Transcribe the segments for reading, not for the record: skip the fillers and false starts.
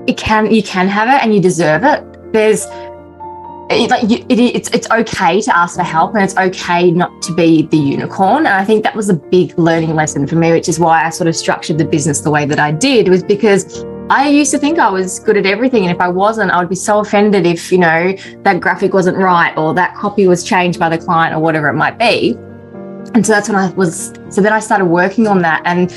you can have it and you deserve it. It's okay to ask for help, and it's okay not to be the unicorn. And I think that was a big learning lesson for me, which is why I sort of structured the business the way that I did, was because I used to think I was good at everything. And if I wasn't, I would be so offended if, that graphic wasn't right or that copy was changed by the client or whatever it might be. And so that's when so then I started working on that. And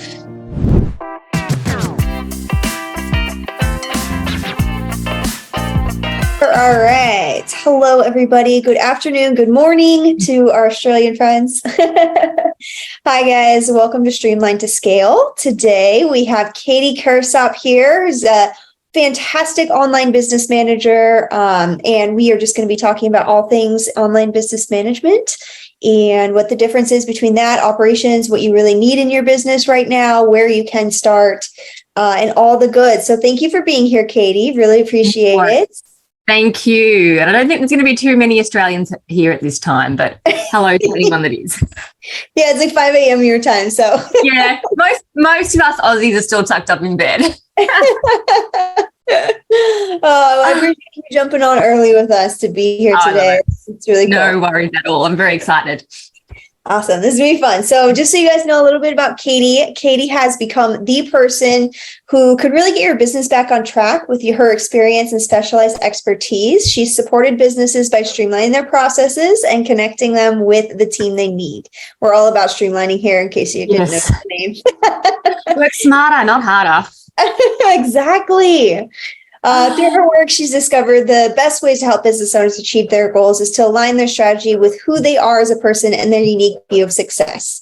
all right. Hello, everybody. Good afternoon. Good morning to our Australian friends. Hi, guys. Welcome to Streamline to Scale. Today, we have Katie Kirsopp here, who's a fantastic online business manager. And we are just going to be talking about all things online business management and what the difference is between that, operations, what you really need in your business right now, where you can start, and all the good. So thank you for being here, Katie. Really appreciate it. Thank you. And I don't think there's going to be too many Australians here at this time, but hello to anyone that is. Yeah, it's like 5 a.m. your time, so. Yeah, most of us Aussies are still tucked up in bed. I appreciate you jumping on early with us to be here today. It's really cool. No worries at all. I'm very excited. Awesome. This is going to be fun. So just so you guys know a little bit about Katie, Katie has become the person who could really get your business back on track with her experience and specialized expertise. She's supported businesses by streamlining their processes and connecting them with the team they need. We're all about streamlining here, in case you didn't know the name. Work smarter, not harder. Exactly. Through her work, she's discovered the best ways to help business owners achieve their goals is to align their strategy with who they are as a person and their unique view of success.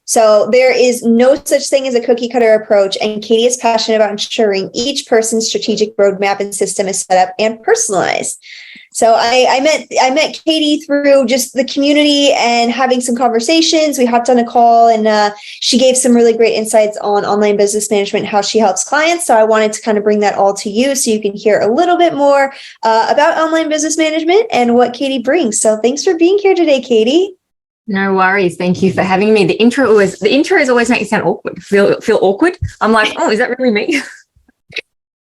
So there is no such thing as a cookie cutter approach, and Katie is passionate about ensuring each person's strategic roadmap and system is set up and personalized. So I met Katie through just the community and having some conversations. We hopped on a call and she gave some really great insights on online business management, how she helps clients. So I wanted to kind of bring that all to you so you can hear a little bit more about online business management and what Katie brings. So thanks for being here today, Katie. No worries. Thank you for having me. The intros always make you sound awkward. Feel awkward. I'm like, oh, is that really me?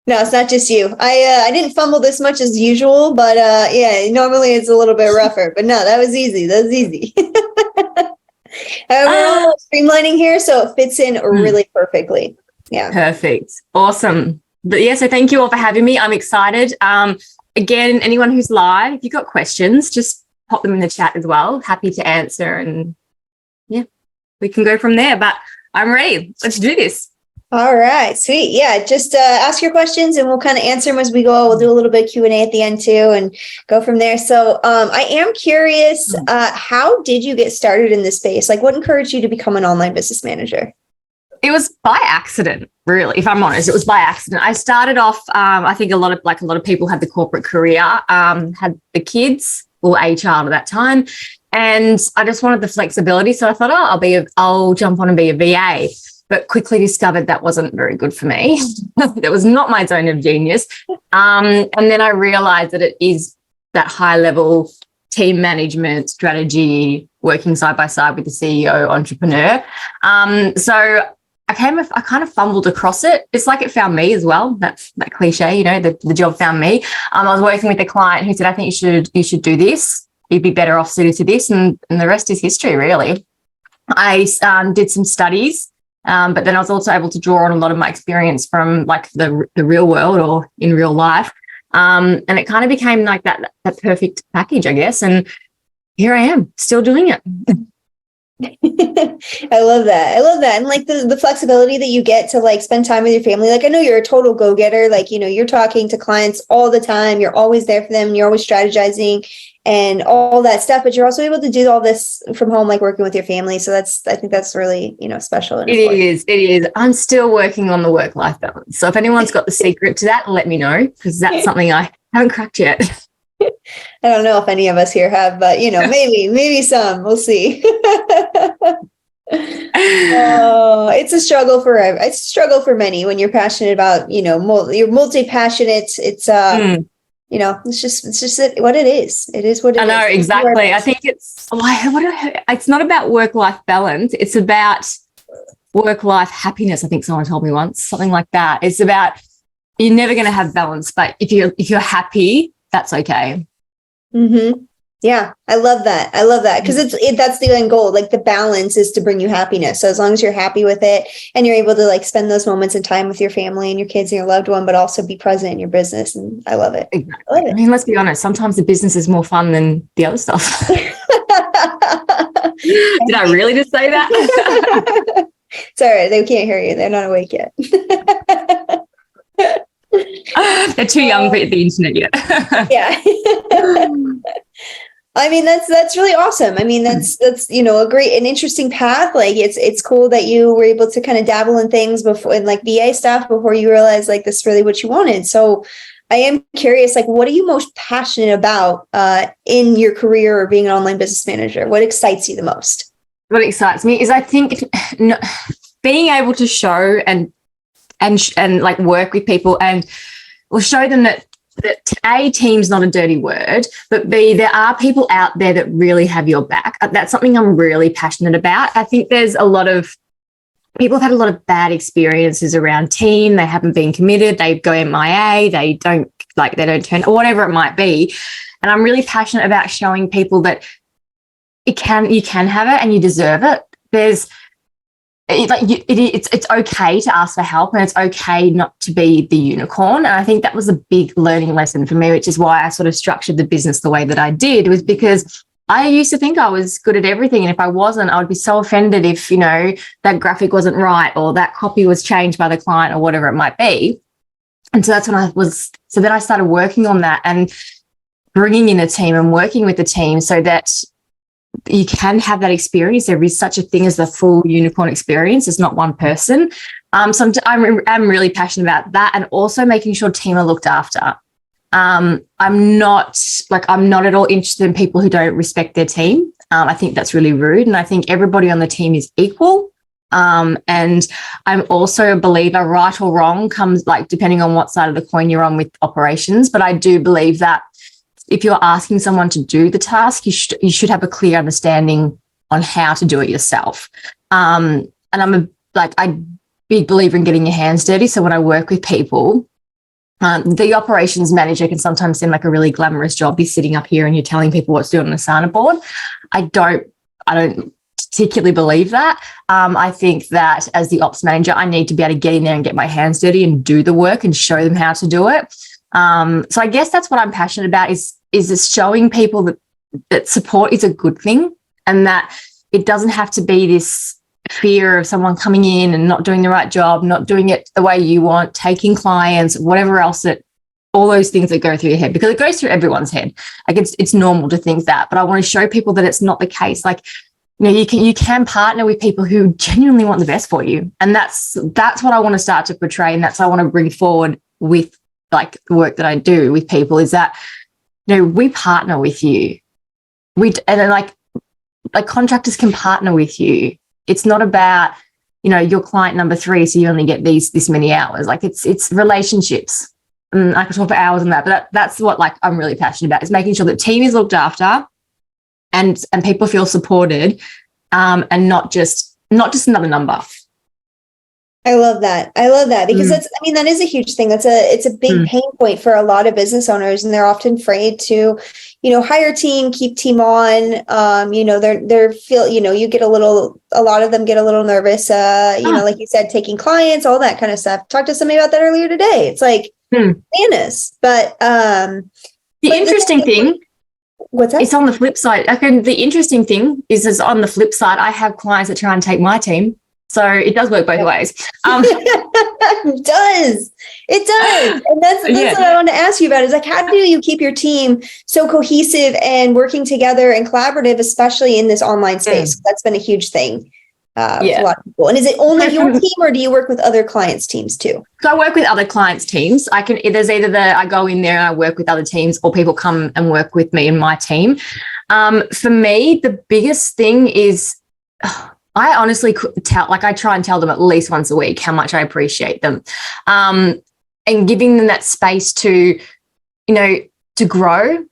No, it's not just you. I didn't fumble this much as usual, but yeah, normally it's a little bit rougher. But no, that was easy. We're all streamlining here, so it fits in really perfectly. Yeah. Perfect. Awesome. But yeah, so thank you all for having me. I'm excited. Again, anyone who's live, if you've got questions, just pop them in the chat as well. Happy to answer, and yeah, we can go from there. But I'm ready. Let's do this. All right, sweet. Yeah, just ask your questions and we'll kind of answer them as we go. We'll do a little bit of Q&A at the end too and go from there. So I am curious, how did you get started in this space? Like, what encouraged you to become an online business manager? It was by accident, really, if I'm honest. It was by accident. I started off, I think a lot of people had the corporate career, had the kids or HR at that time, and I just wanted the flexibility. So I thought, I'll jump on and be a VA. But quickly discovered that wasn't very good for me. That was not my zone of genius. And then I realized that it is that high level team management strategy, working side by side with the CEO entrepreneur. So I kind of fumbled across it. It's like it found me as well. That's that cliche, the job found me. I was working with a client who said, I think you should do this. You'd be better off suited to this. And the rest is history, really. I did some studies. But then I was also able to draw on a lot of my experience from like the real world or in real life. And it kind of became like that perfect package, I guess. And here I am still doing it. I love that. And like the flexibility that you get to like spend time with your family. Like, I know you're a total go-getter. Like, you're talking to clients all the time. You're always there for them. You're always strategizing and all that stuff, but you're also able to do all this from home, like working with your family. So I think that's really, special. And it is. I'm still working on the work-life balance. So if anyone's got the secret to that, let me know, because that's something I haven't cracked yet. I don't know if any of us here have, but maybe some, we'll see. It's a struggle for many when you're passionate about, you're multi-passionate. It's, it's just what it is. It is what it is. I know, exactly. I think it's not about work-life balance. It's about work-life happiness. I think someone told me once, something like that. It's about you're never going to have balance, but if you're happy, that's okay. Mm-hmm. Yeah, I love that. Because that's the end goal. Like the balance is to bring you happiness. So as long as you're happy with it and you're able to like spend those moments in time with your family and your kids and your loved one, but also be present in your business. And I love it. Exactly. I love it. I mean, let's be honest. Sometimes the business is more fun than the other stuff. Did I really just say that? It's all right. They can't hear you. They're not awake yet. They're too young for the internet yet. Yeah. I mean, that's really awesome. I mean, that's an interesting path. Like it's cool that you were able to kind of dabble in things before, in like VA stuff, before you realized like this is really what you wanted. So I am curious, like, what are you most passionate about in your career or being an online business manager? What excites you the most? What excites me is, I think, being able to show and like work with people and will show them that A, team's not a dirty word, but B, there are people out there that really have your back. That's something I'm really passionate about. I think there's a lot of people have had a lot of bad experiences around team. They haven't been committed. They go MIA. They don't turn, or whatever it might be. And I'm really passionate about showing people that you can have it and you deserve it. It's okay to ask for help, and it's okay not to be the unicorn. And I think that was a big learning lesson for me, which is why I sort of structured the business the way that I did, was because I used to think I was good at everything. And if I wasn't, I would be so offended if, that graphic wasn't right or that copy was changed by the client or whatever it might be. And so that's when then I started working on that and bringing in a team and working with the team so that you can have that experience. There is such a thing as the full unicorn experience. It's not one person. So I'm really passionate about that, and also making sure team are looked after. I'm not at all interested in people who don't respect their team. I think that's really rude, and I think everybody on the team is equal. And I'm also a believer, right or wrong comes like depending on what side of the coin you're on with operations. But I do believe that if you're asking someone to do the task, you should have a clear understanding on how to do it yourself. And I'm a big believer in getting your hands dirty. So when I work with people, the operations manager can sometimes seem like a really glamorous job. You're sitting up here and you're telling people what to do on a Asana board. I don't particularly believe that. I think that as the ops manager, I need to be able to get in there and get my hands dirty and do the work and show them how to do it. So I guess that's what I'm passionate about is just showing people that support is a good thing, and that it doesn't have to be this fear of someone coming in and not doing the right job, not doing it the way you want, taking clients, whatever else, all those things that go through your head, because it goes through everyone's head. Like it's normal to think that, but I want to show people that it's not the case. Like, you can partner with people who genuinely want the best for you. And that's what I want to start to portray. And that's what I want to bring forward with like the work that I do with people, is that, we partner with you. Like contractors can partner with you. It's not about, your client number 3, so you only get this many hours. Like it's relationships. And I could talk for hours on that, but that's what I'm really passionate about, is making sure that team is looked after and people feel supported, and not just another number. I love that because that is a huge thing. It's a big pain point for a lot of business owners, and they're often afraid to, hire team, keep team on. They're feel, you get a lot of them get a little nervous, like you said, taking clients, all that kind of stuff. Talked to somebody about that earlier today. It's like, madness. But the interesting thing, what's that? It's on the flip side. The interesting thing is on the flip side, I have clients that try and take my team. So it does work both ways. It does. And that's what I want to ask you about, is like, how do you keep your team so cohesive and working together and collaborative, especially in this online space? That's been a huge thing for a lot of people. And is it only your team, or do you work with other clients' teams too? So I work with other clients' teams. There's either I go in there and I work with other teams, or people come and work with me and my team. For me, the biggest thing is, I honestly I try and tell them at least once a week how much I appreciate them, and giving them that space to, to grow.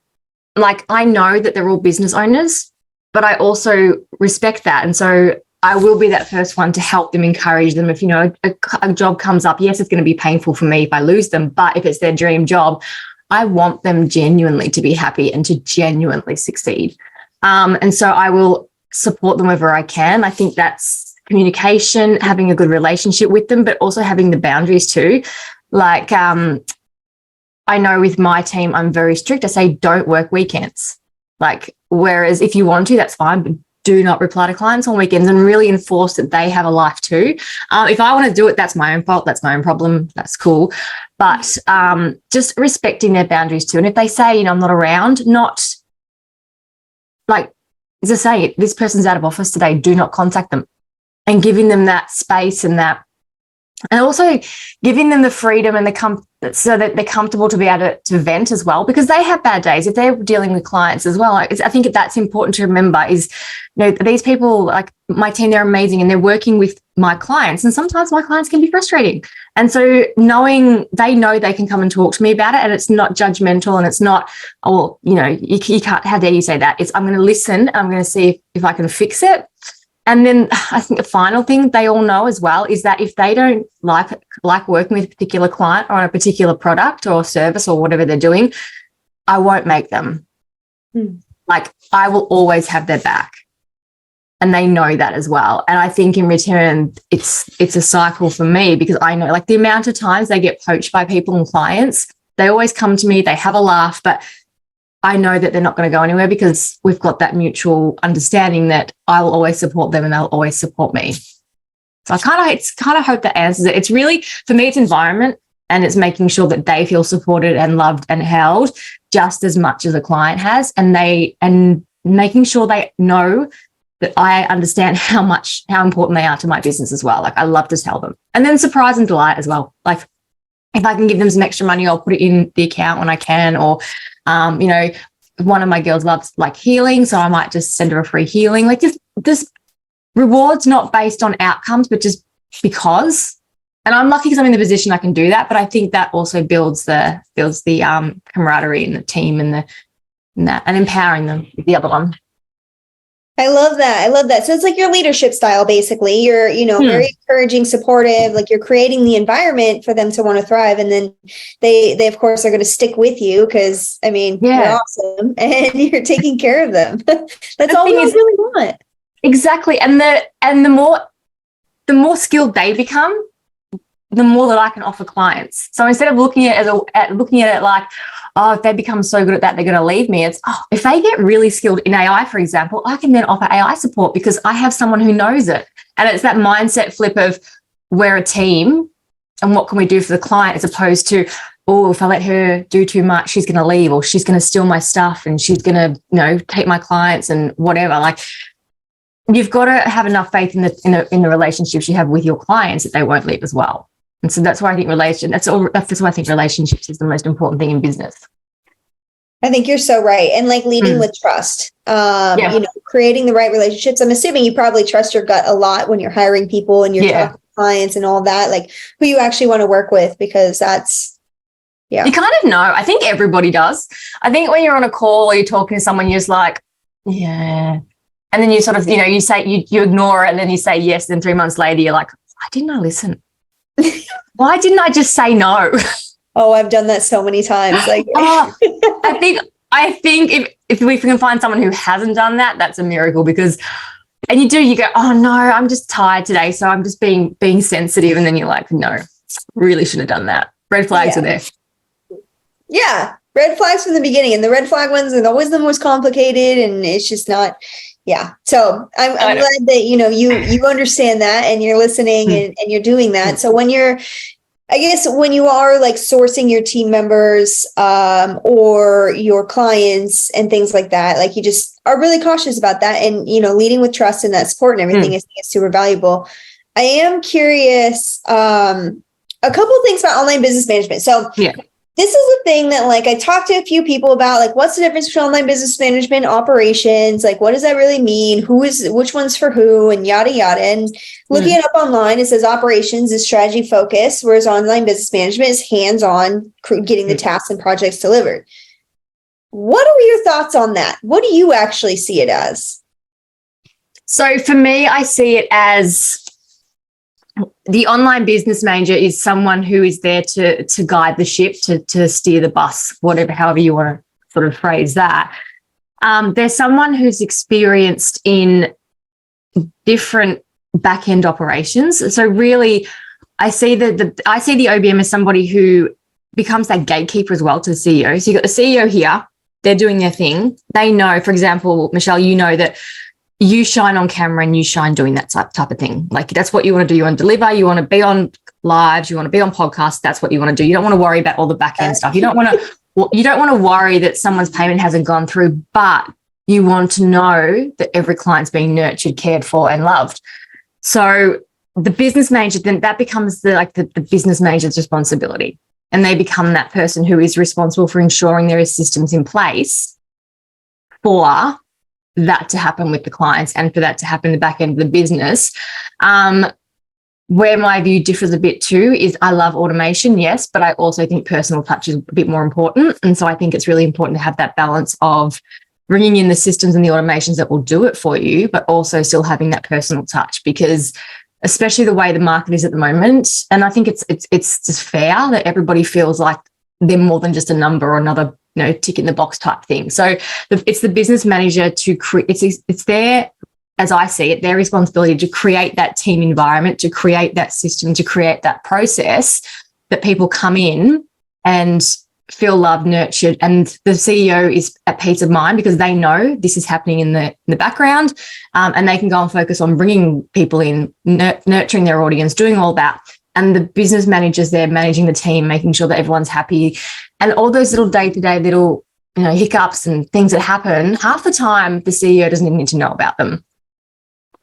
Like, I know that they're all business owners, but I also respect that. And so I will be that first one to help them, encourage them. If, a job comes up, yes, it's going to be painful for me if I lose them, but if it's their dream job, I want them genuinely to be happy and to genuinely succeed. And so I will support them wherever I can. I think that's communication, having a good relationship with them, but also having the boundaries too. Like, I know with my team, I'm very strict. I say, don't work weekends. Like, whereas if you want to, that's fine, but do not reply to clients on weekends, and really enforce that they have a life too. If I want to do it, that's my own fault. That's my own problem. That's cool. But just respecting their boundaries too. And if they say, I'm not around, not like, as I say, this person's out of office today, do not contact them, and giving them that space and also giving them the freedom and so that they're comfortable to be able to vent as well, because they have bad days if they're dealing with clients as well. I think that's important to remember is, these people, like my team, they're amazing and they're working with my clients, and sometimes my clients can be frustrating. And so they know they can come and talk to me about it, and it's not judgmental, and it's not, you can't, how dare you say that? It's, I'm going to listen. I'm going to see if I can fix it. And then I think the final thing they all know as well is that if they don't like working with a particular client or on a particular product or service or whatever they're doing, I won't make them. Like, I will always have their back. And they know that as well. And I think in return, it's a cycle for me, because I know, like, the amount of times they get poached by people and clients, they always come to me, they have a laugh, but I know that they're not going to go anywhere, because we've got that mutual understanding that I'll always support them and they'll always support me. So I kind of hope that answers it. It's really, for me, it's environment, and it's making sure that they feel supported and loved and held just as much as a client has, and making sure they know that I understand how important they are to my business as well. Like, I love to tell them, and then surprise and delight as well. Like, if I can give them some extra money, I'll put it in the account when I can, or one of my girls loves like healing, so I might just send her a free healing. Like, just rewards not based on outcomes, but just because. And I'm lucky because I'm in the position I can do that. But I think that also builds the camaraderie in the team and empowering them with the other one. I love that. So it's like your leadership style, basically. You're, very encouraging, supportive, like you're creating the environment for them to want to thrive. And then they of course are going to stick with you because, you're awesome and you're taking care of them. That's all we really want. Exactly. And the more skilled they become, the more that I can offer clients. So instead of looking at it like, oh, if they become so good at that, they're going to leave me. It's, if they get really skilled in AI, for example, I can then offer AI support because I have someone who knows it. And it's that mindset flip of, we're a team and what can we do for the client, as opposed to, oh, if I let her do too much, she's going to leave, or she's going to steal my stuff and she's going to, take my clients and whatever. Like, you've got to have enough faith in the relationships you have with your clients that they won't leave as well. And so that's why I think that's why I think relationships is the most important thing in business. I think you're so right. And like leading with trust, creating the right relationships. I'm assuming you probably trust your gut a lot when you're hiring people and you're talking to clients and all that, like who you actually want to work with, because that's, you kind of know. I think everybody does. I think when you're on a call or you're talking to someone, you're just like, yeah. And then you sort of, you say, you ignore it, and then you say yes. Then 3 months later, you're like, why didn't I listen? Why didn't I just say no? Oh, I've done that so many times. Like, I think if we can find someone who hasn't done that, that's a miracle. Because, and you go, oh no, I'm just tired today, so I'm just being sensitive, and then you're like, no, really should have done that. Red flags are there. Yeah, red flags from the beginning, and the red flag ones are always the most complicated, and it's just not. Yeah. So I'm glad that, you understand that and you're listening and you're doing that. So when you are like sourcing your team members or your clients and things like that, like you just are really cautious about that, and, leading with trust and that support and everything is super valuable. I am curious, a couple of things about online business management. So this is a thing that, like, I talked to a few people about, like, what's the difference between online business management and operations? Like, what does that really mean? Which one's for who, and yada, yada. And looking it up online, it says operations is strategy focused, whereas online business management is hands-on, getting the tasks and projects delivered. What are your thoughts on that? What do you actually see it as? So for me, I see it as the online business manager is someone who is there to guide the ship, to steer the bus, however you want to sort of phrase that. There's someone who's experienced in different back-end operations. So really, I see the OBM as somebody who becomes that gatekeeper as well to the CEO. So you've got the CEO here, they're doing their thing. They know, for example, Michele, you know that you shine on camera and you shine doing that type of thing. Like that's what you want to do. You want to deliver, you want to be on lives, you want to be on podcasts. That's what you want to do. You don't want to worry about all the back end stuff. You don't want to worry that someone's payment hasn't gone through, but you want to know that every client's being nurtured, cared for, and loved. So the business manager, then that becomes the business manager's responsibility. And they become that person who is responsible for ensuring there is systems in place for that to happen with the clients and for that to happen in the back end of the business. Where my view differs a bit too is I love automation, yes, but I also think personal touch is a bit more important. And so I think it's really important to have that balance of bringing in the systems and the automations that will do it for you, but also still having that personal touch, because especially the way the market is at the moment. And I think it's just fair that everybody feels like they're more than just a number or another, tick in the box type thing. So it's the business manager to create, it's their, as I see it, their responsibility to create that team environment, to create that system, to create that process that people come in and feel loved, nurtured, and the CEO is at peace of mind because they know this is happening in the background, and they can go and focus on bringing people in, nurturing their audience, doing all that. And the business managers there managing the team, making sure that everyone's happy, and all those little day-to-day little hiccups and things that happen. Half the time, the CEO doesn't even need to know about them.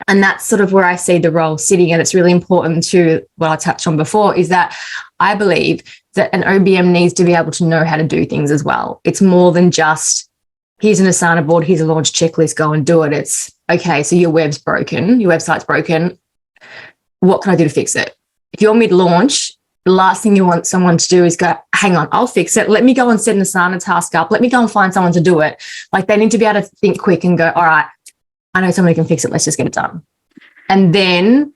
And that's sort of where I see the role sitting. And it's really important to what I touched on before is that I believe that an OBM needs to be able to know how to do things as well. It's more than just, here's an Asana board, here's a launch checklist, go and do it. It's, okay, so your website's broken. What can I do to fix it? If you're mid-launch, the last thing you want someone to do is go, hang on, I'll fix it. Let me go and set an Asana task up. Let me go and find someone to do it. Like they need to be able to think quick and go, all right, I know somebody can fix it. Let's just get it done. And then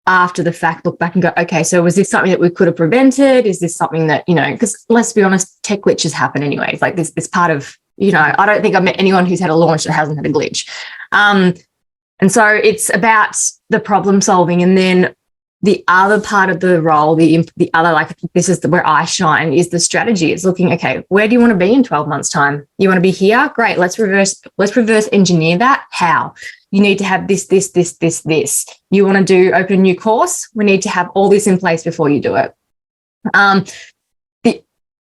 after the fact, look back and go, okay, so was this something that we could have prevented? Is this something that, because let's be honest, tech glitches happen anyways. Like this part of, I don't think I've met anyone who's had a launch that hasn't had a glitch. And so it's about the problem solving. And then the other part of the role, the other, like this is where I shine, is the strategy. It's looking, okay, where do you want to be in 12 months time? You want to be here? Great. Let's reverse engineer that. How? You need to have this. You want to open a new course? We need to have all this in place before you do it. And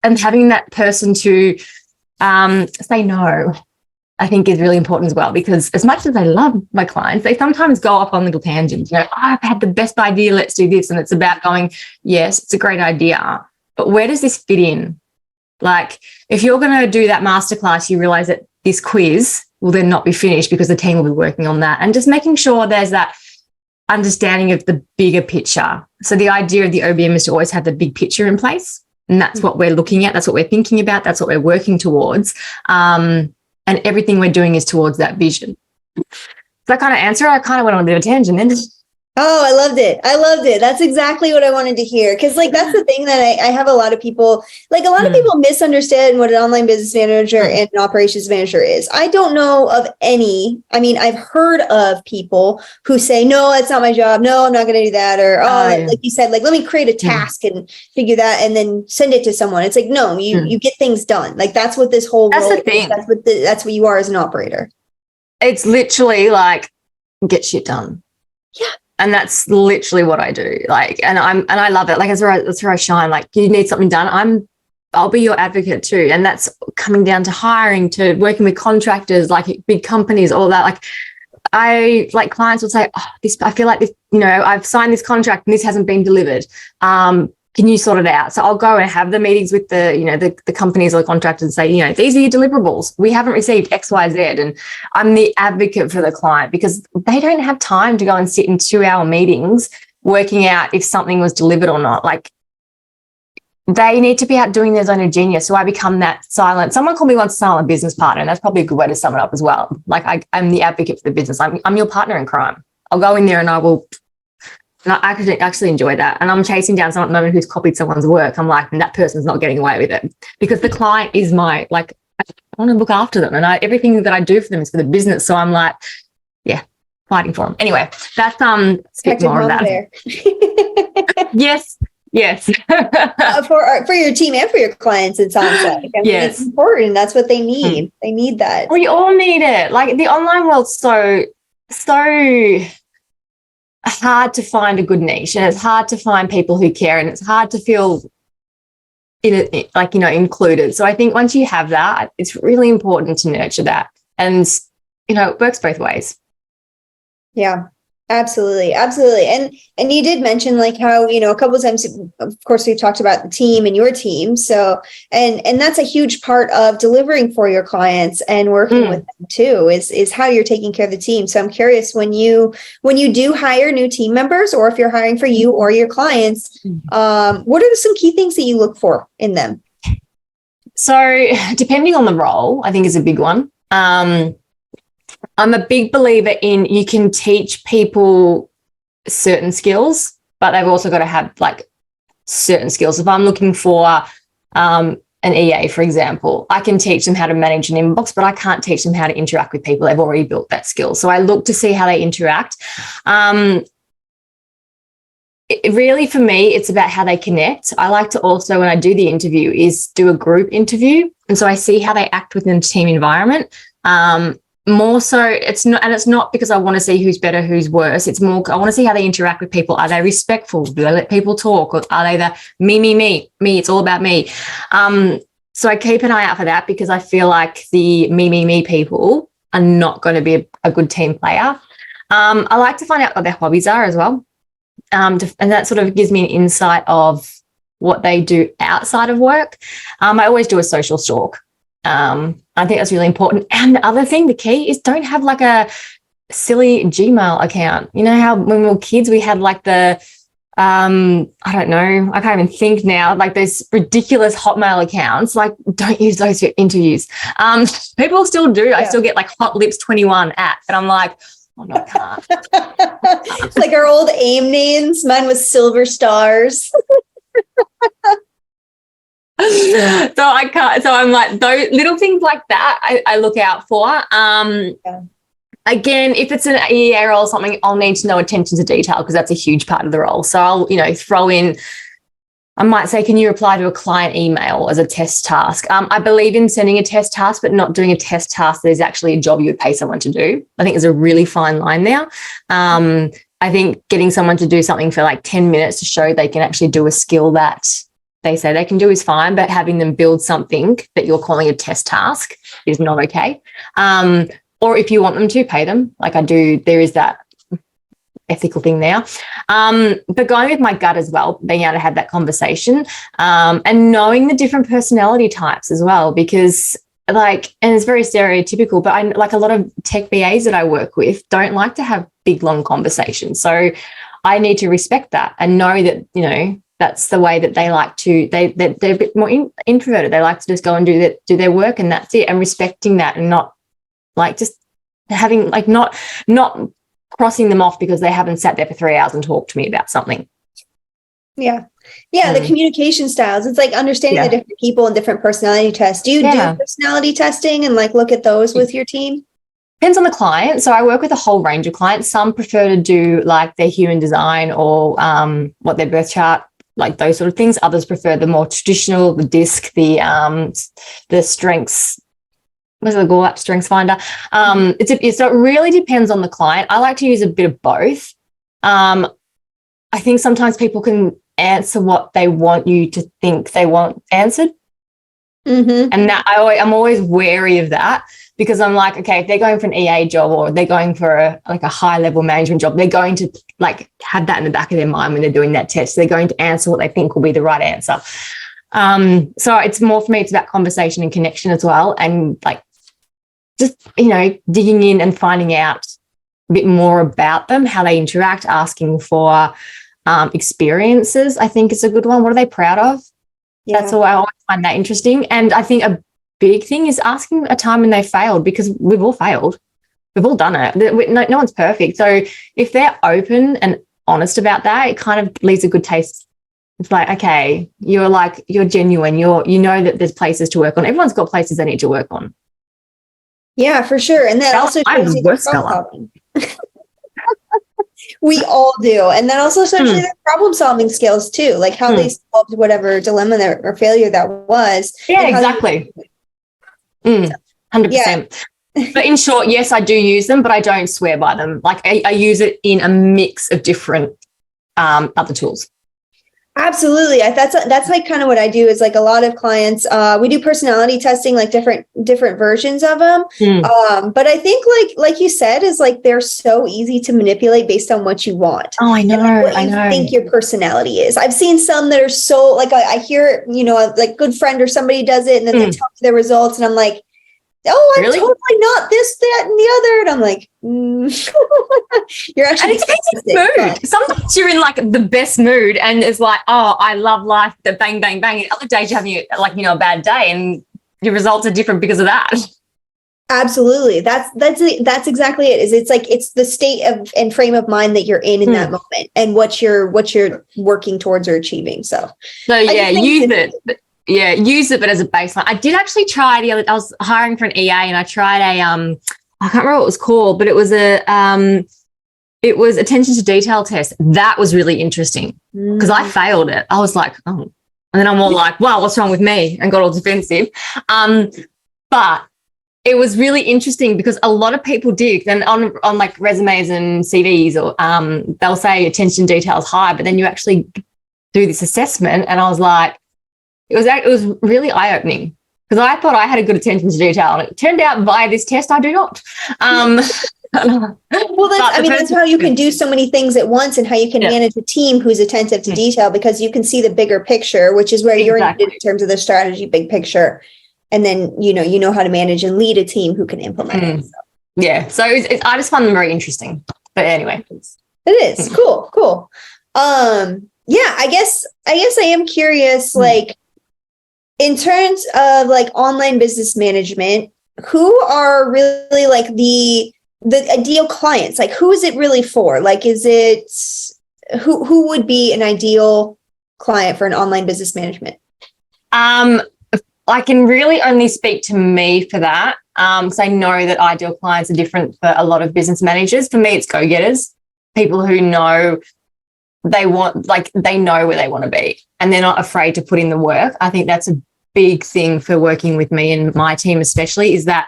having that person to say no, I think is really important as well, because as much as I love my clients, they sometimes go off on little tangents. I've had the best idea, let's do this. And it's about going, yes, it's a great idea, but where does this fit in? Like if you're going to do that masterclass, you realize that this quiz will then not be finished because the team will be working on that, and just making sure there's that understanding of the bigger picture. So the idea of the OBM is to always have the big picture in place. And that's what we're looking at. That's what we're thinking about. That's what we're working towards. And everything we're doing is towards that vision. Does that kind of answer? I kind of went on a bit of a tangent then. Oh, I loved it. That's exactly what I wanted to hear. Because that's the thing that I have a lot of people, of people misunderstand what an online business manager and an operations manager is. I don't know of any. I mean, I've heard of people who say, no, that's not my job. No, I'm not going to do that. Or, like you said, let me create a task and figure that and then send it to someone. It's like, no, you get things done. Like that's what this whole role the thing. Is. That's what you are as an operator. It's literally like get shit done. Yeah. And that's literally what I do. And I love it. Like that's where I shine. Like you need something done, I'll be your advocate too. And that's coming down to hiring, to working with contractors, like big companies, all that. Like clients will say, I feel like this, I've signed this contract and this hasn't been delivered. Can you sort it out? So I'll go and have the meetings with the companies or the contractors and say, these are your deliverables. We haven't received X, Y, Z. And I'm the advocate for the client because they don't have time to go and sit in 2-hour meetings working out if something was delivered or not. Like they need to be out doing their zone of genius. So I become that silent. Someone called me once silent business partner, and that's probably a good way to sum it up as well. Like I'm the advocate for the business. I'm your partner in crime. I'll go in there and I will. And I actually enjoy that. And I'm chasing down someone at the moment who's copied someone's work. I'm like, that person's not getting away with it, because the client is I want to look after them, and everything that I do for them is for the business. So I'm like, yeah, fighting for them. Anyway, that's speak more of that. There. Yes. For your team and for your clients, it sounds like. I mean, yes, it's important. That's what they need. They need that. We all need it. Like, the online world's so hard to find a good niche, and it's hard to find people who care, and it's hard to feel included. So I think once you have that, it's really important to nurture that, and it works both ways. Yeah. Absolutely. And you did mention like how, a couple of times, of course, we've talked about the team and your team. So, and that's a huge part of delivering for your clients and working with them too, is how you're taking care of the team. So I'm curious, when you do hire new team members, or if you're hiring for you or your clients, what are some key things that you look for in them? So depending on the role, I think is a big one. I'm a big believer in, you can teach people certain skills, but they've also got to have like certain skills. If I'm looking for an EA, for example, I can teach them how to manage an inbox, but I can't teach them how to interact with people. They've already built that skill. So I look to see how they interact. Really, for me, it's about how they connect. I like to also, when I do the interview, is do a group interview. And so I see how they act within a team environment. More so, it's not because I want to see who's better, who's worse. It's more, I want to see how they interact with people. Are they respectful? Do they let people talk? Or are they the me, it's all about me? So I keep an eye out for that, because I feel like the me people are not going to be a good team player. I like to find out what their hobbies are as well. And that sort of gives me an insight of what they do outside of work. I always do a social stalk. I think that's really important. And the other thing, the key is, don't have like a silly Gmail account. You know how when we were kids, we had like the, I don't know, I can't even think now, like those ridiculous Hotmail accounts. Like, don't use those for interviews. People still do. Yeah. I still get like Hot Lips 21 at, and I'm like, oh no, I can't. It's like our old AIM names. Mine was Silver Stars. So I can't. So I'm like, those little things like that I look out for. Again, if it's an EA role or something, I'll need to know attention to detail, because that's a huge part of the role. So I'll, throw in, I might say, can you reply to a client email as a test task? I believe in sending a test task, but not doing a test task that is actually a job you would pay someone to do. I think there's a really fine line there. I think getting someone to do something for like 10 minutes to show they can actually do a skill that they say they can do is fine, but having them build something that you're calling a test task is not okay. Or if you want them to, pay them. Like I do, there is that ethical thing there. But going with my gut as well, being able to have that conversation, and knowing the different personality types as well, because and it's very stereotypical, but I like a lot of tech BAs that I work with don't like to have big, long conversations. So I need to respect that and know that, that's the way that they like to, they're a bit more introverted. They like to just go and do their work, and that's it. And respecting that, and not like just having like not crossing them off because they haven't sat there for 3 hours and talked to me about something. Yeah. The communication styles. It's like understanding the different people and different personality tests. Do you do personality testing and like look at those with your team? Depends on the client. So I work with a whole range of clients. Some prefer to do like their human design or what their birth chart, like those sort of things. Others prefer the more traditional, the disc, the strengths. What's the Go Strengths Finder? So it really depends on the client. I like to use a bit of both. I think sometimes people can answer what they want you to think they want answered. Mm-hmm. And that I'm always wary of that, because I'm like, okay, if they're going for an EA job or they're going for a high level management job, they're going to like have that in the back of their mind when they're doing that test. They're going to answer what they think will be the right answer. So it's more for me, it's about conversation and connection as well. And like, just, digging in and finding out a bit more about them, how they interact, asking for experiences, I think is a good one. What are they proud of? That's all. I always find that interesting. And I think a big thing is asking a time when they failed, because we've all failed. We've all done it. No one's perfect. So if they're open and honest about that, it kind of leaves a good taste. It's like, okay, you're genuine. You know that there's places to work on. Everyone's got places they need to work on. Yeah, for sure. And that also shows you the problem solving. We all do. And that also shows you their problem solving skills too, like how they solved whatever dilemma or failure that was. Yeah, exactly. 100%. But in short, yes, I do use them, but I don't swear by them. Like I use it in a mix of different other tools. Absolutely. That's like kind of what I do is like a lot of clients, we do personality testing, like different versions of them. But I think like you said, is like, they're so easy to manipulate based on what you want. Oh, I know. What you think your personality is. I've seen some that are so like, I hear, like good friend or somebody does it and then they tell me their results and I'm like, oh, I'm really? Totally not this, that, and the other. And I'm like, you're actually. And it depends on mood. Sometimes you're in like the best mood and it's like, oh, I love life, the bang, bang, bang. Other days you're having a bad day and your results are different because of that. Absolutely. That's exactly it. It's like, it's the state of and frame of mind that you're in that moment and what you're working towards or achieving. So yeah, use it. Yeah, use it, but as a baseline. I did actually try I was hiring for an EA and I tried I can't remember what it was called, but it was it was attention to detail test. That was really interesting because I failed it. I was like, oh, and then I'm all like, wow, what's wrong with me? And got all defensive. But it was really interesting because a lot of people did, and on like resumes and CVs or they'll say attention detail is high, but then you actually do this assessment, and I was like, it was really eye-opening because I thought I had a good attention to detail, and it turned out via this test I do not. Well, that's how you can do so many things at once, and how you can manage a team who's attentive to detail, because you can see the bigger picture, which is where you're in terms of the strategy, big picture, and then you know how to manage and lead a team who can implement it. So. Yeah, so I just find them very interesting. But anyway, it is cool. Yeah, I guess I am curious, like, in terms of like online business management, who are really like the ideal clients? Like, who is it really for? Like, is it who would be an ideal client for an online business management? I can really only speak to me for that. So I know that ideal clients are different for a lot of business managers. For me, it's go-getters, people who know they know where they want to be and they're not afraid to put in the work. I think that's a big thing for working with me and my team, especially, is that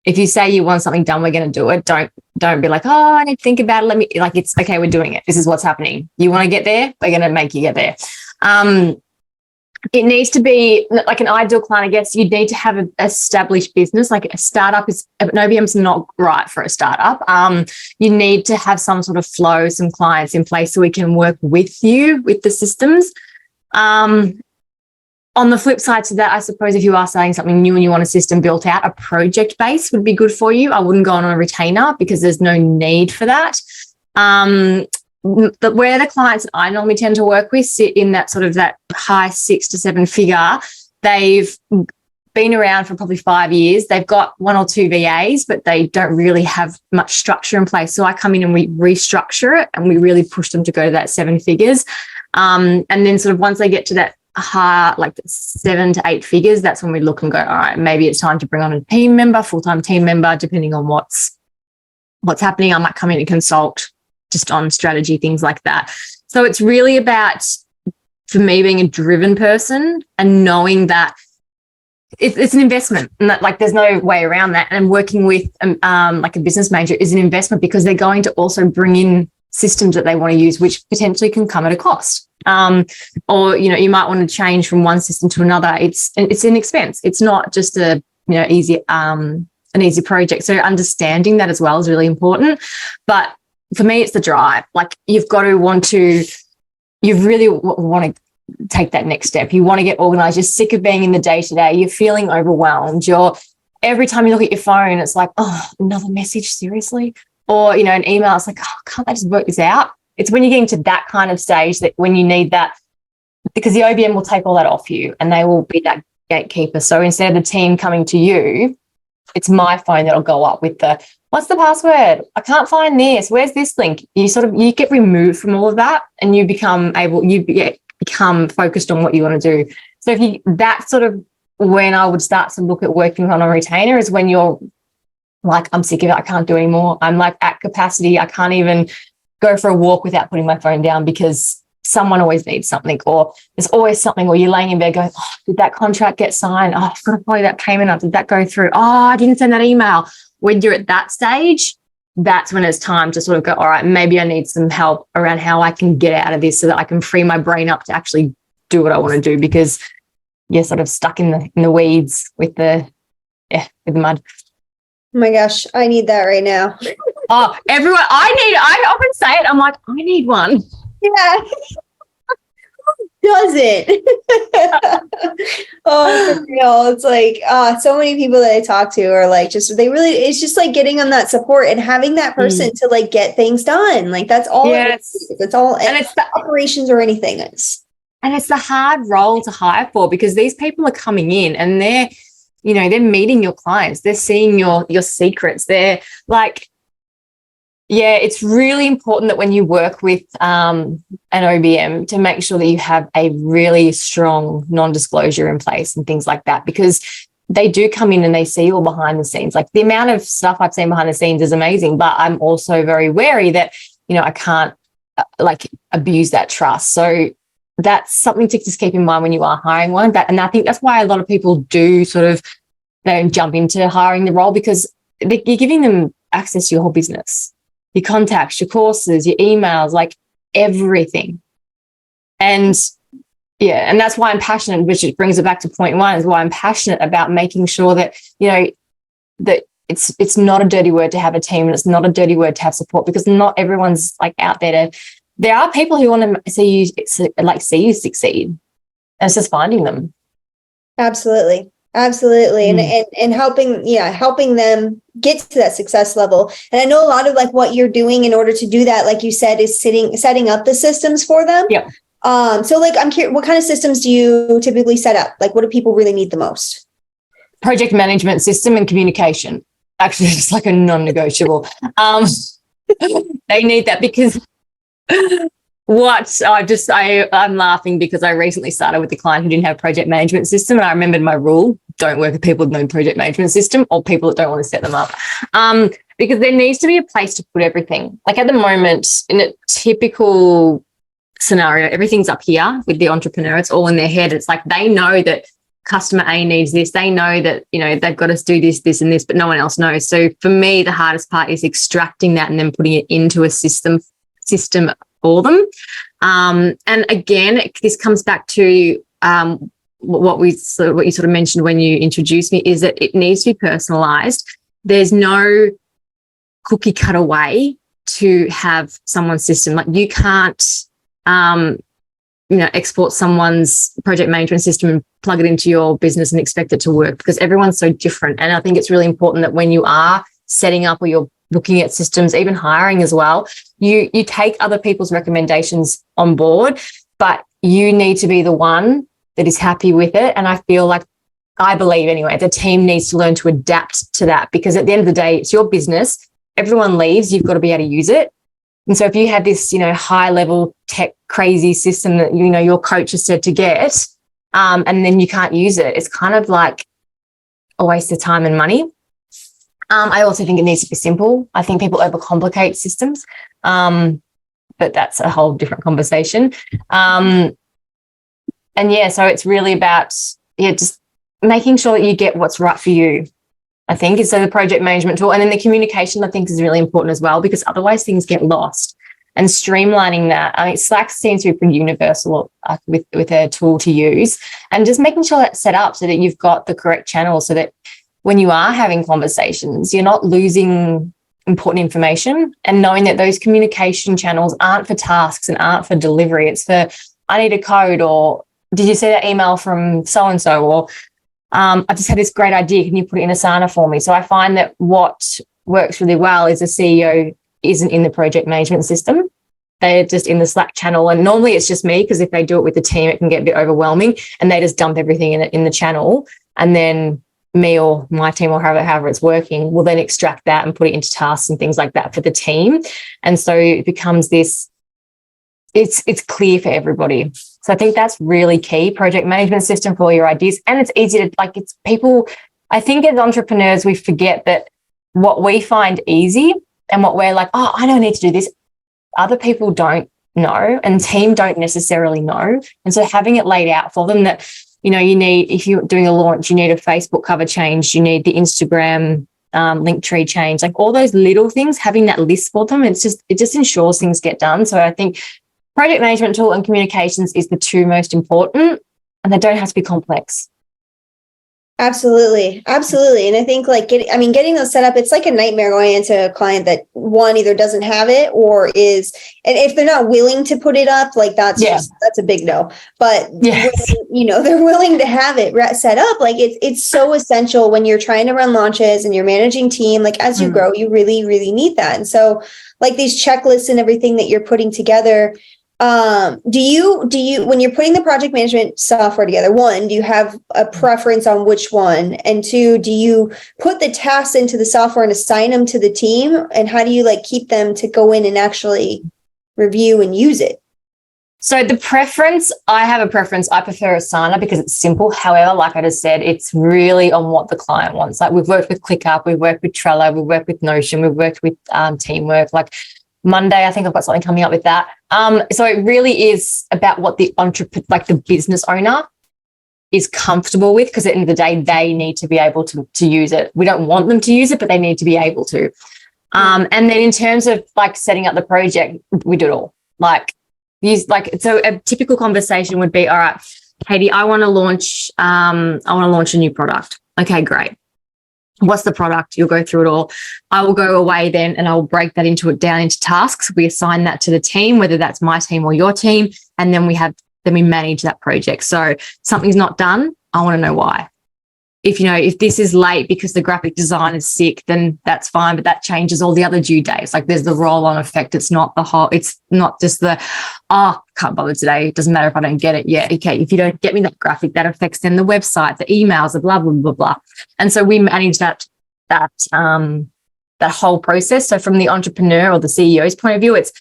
if you say you want something done, we're going to do it. Don't be like, oh, I need to think about it. It's okay. We're doing it. This is what's happening. You want to get there? We're going to make you get there. It needs to be like an ideal client. I guess you need to have an established business. Like a startup an OBM's not right for a startup. You need to have some sort of flow, some clients in place so we can work with you with the systems. On the flip side to that, I suppose if you are starting something new and you want a system built out, a project base would be good for you. I wouldn't go on a retainer because there's no need for that. But where the clients I normally tend to work with sit in that sort of that high 6 to 7 figure, they've been around for probably 5 years. They've got 1 or 2 VAs, but they don't really have much structure in place. So I come in and we restructure it and we really push them to go to that 7 figures. And then sort of once they get to that high, like 7 to 8 figures, that's when we look and go, all right, maybe it's time to bring on a team member, full-time team member, depending on what's happening. I might come in and consult just on strategy, things like that. So it's really about, for me, being a driven person and knowing that it's an investment, and that, like, there's no way around that. And working with like a business manager is an investment because they're going to also bring in systems that they want to use, which potentially can come at a cost. Or, you might want to change from one system to another. It's an expense. It's not just an easy project. So understanding that as well is really important. But for me, it's the drive. Like, you've got to you really want to take that next step. You want to get organized. You're sick of being in the day-to-day. You're feeling overwhelmed. Every time you look at your phone, it's like, oh, another message, seriously? Or, an email, it's like, oh, can't I just work this out? It's when you're getting to that kind of stage that when you need that because the OBM will take all that off you and they will be that gatekeeper. So instead of the team coming to you, it's my phone that'll go up with the, what's the password? I can't find this. Where's this link? You get removed from all of that and you become focused on what you want to do. So that's sort of when I would start to look at working on a retainer, is when you're like, I'm sick of it. I can't do anymore. I'm like at capacity. I can't even go for a walk without putting my phone down because someone always needs something, or there's always something, or you're laying in bed going, oh, did that contract get signed? Oh, I've got to follow that payment up. Did that go through? Oh, I didn't send that email. When you're at that stage, that's when it's time to sort of go, all right, maybe I need some help around how I can get out of this so that I can free my brain up to actually do what I want to do, because you're sort of stuck in the weeds with the mud. Oh my gosh, I need that right now. Oh, everyone, I often say it. I'm like, I need one. Yeah. Does it? Oh, for real. It's like, so many people that I talk to are like, it's just like getting on that support and having that person to like get things done. Like that's all. Yes. It's all, and it's the operations or anything. And it's the hard role to hire for, because these people are coming in and they're meeting your clients. They're seeing your secrets. They're like, yeah, it's really important that when you work with an OBM to make sure that you have a really strong non-disclosure in place and things like that, because they do come in and they see all behind the scenes. Like the amount of stuff I've seen behind the scenes is amazing, but I'm also very wary that, I can't abuse that trust. So that's something to just keep in mind when you are hiring one. And I think that's why a lot of people do they don't jump into hiring the role, because you're giving them access to your whole business, your contacts, your courses, your emails, like everything. And yeah, and that's why I'm passionate, which it brings it back to point one, is why I'm passionate about making sure that, that it's not a dirty word to have a team, and it's not a dirty word to have support, because not everyone's like out there there are people who want to see you succeed. And it's just finding them. Absolutely. And helping them get to that success level. And I know a lot of like what you're doing in order to do that, like you said, is setting up the systems for them. Yeah. So like, I'm curious, what kind of systems do you typically set up? Like, what do people really need the most? Project management system and communication. Actually, it's like a non-negotiable. They need that, because I'm laughing because I recently started with a client who didn't have a project management system, and I remembered my rule: don't work with people with no project management system, or people that don't want to set them up. Because there needs to be a place to put everything. Like at the moment, in a typical scenario, everything's up here with the entrepreneur. It's all in their head. It's like they know that customer A needs this. They know that, they've got to do this, this, and this, but no one else knows. So for me, the hardest part is extracting that and then putting it into a system for them. And again, this comes back to what you sort of mentioned when you introduced me, is that it needs to be personalized. There's no cookie cutter way to have someone's system. Like you can't export someone's project management system and plug it into your business and expect it to work, because everyone's so different. And I think it's really important that when you are setting up, or you're looking at systems, even hiring as well, you take other people's recommendations on board, but you need to be the one that is happy with it. And I believe anyway, the team needs to learn to adapt to that, because at the end of the day, it's your business. Everyone leaves, you've got to be able to use it. And so if you have this, high level tech crazy system that, your coach has said to get, and then you can't use it, it's kind of like a waste of time and money. I also think it needs to be simple. I think people overcomplicate systems, but that's a whole different conversation. So it's really about, just making sure that you get what's right for you, I think. So the project management tool, and then the communication, I think, is really important as well, because otherwise things get lost. And streamlining that, Slack seems to be pretty universal with a tool to use, and just making sure that's set up so that you've got the correct channel, so that when you are having conversations, you're not losing important information, and knowing that those communication channels aren't for tasks and aren't for delivery. It's for, I need a code, or did you see that email from so-and-so, or I just had this great idea, can you put it in Asana for me? So I find that what works really well is a CEO isn't in the project management system. they're just in the Slack channel. And normally it's just me, because if they do it with the team, it can get a bit overwhelming, and they just dump everything in the channel. And then me or my team, or however it's working, will then extract that and put it into tasks and things like that for the team. And so it becomes this, it's clear for everybody. So I think that's really key, project management system for all your ideas. And it's easy to, like, it's people, I think as entrepreneurs, we forget that what we find easy and what we're like, oh, I don't need to do this, other people don't know, and team don't necessarily know. And so having it laid out for them that, you know, you need, if you're doing a launch, you need a Facebook cover change, you need the Instagram link tree change, like all those little things, having that list for them, it just ensures things get done. So I think project management tool and communications is the two most important, and they don't have to be complex. Absolutely. And I think like getting those set up, it's like a nightmare going into a client that one either doesn't have it or is, and if they're not willing to put it up, like that's a big no. But yes, when, they're willing to have it set up, like it's so essential when you're trying to run launches and you're managing team, like as you grow, you really, really need that. And so like these checklists and everything that you're putting together, do you when you're putting the project management software together, one, do you have a preference on which one, and two, do you put the tasks into the software and assign them to the team, and how do you like keep them to go in and actually review and use it? So the preference, I have a preference. I prefer Asana because it's simple. However, like I just said, it's really on what the client wants. Like we've worked with ClickUp, we've worked with Trello, we've worked with Notion, we've worked with Teamwork. Like Monday, I think I've got something coming up with that. So it really is about what the the business owner is comfortable with, because at the end of the day, they need to be able to use it. We don't want them to use it, but they need to be able to. And then in terms of like setting up the project, we do it all. So a typical conversation would be, all right, Katie, I want to launch a new product. Okay, great. What's the product? You'll go through it all. I will go away then and I will break that down into tasks. We assign that to the team, whether that's my team or your team. And then we manage that project. So something's not done, I want to know why. If this is late because the graphic design is sick, then that's fine, but that changes all the other due dates. Like there's the roll-on effect. It's not just can't bother today. It doesn't matter if I don't get it yet. Okay, if you don't get me that graphic, that affects then the website, the emails, the blah, blah, blah, blah. And so we manage that whole process. So from the entrepreneur or the CEO's point of view, it's,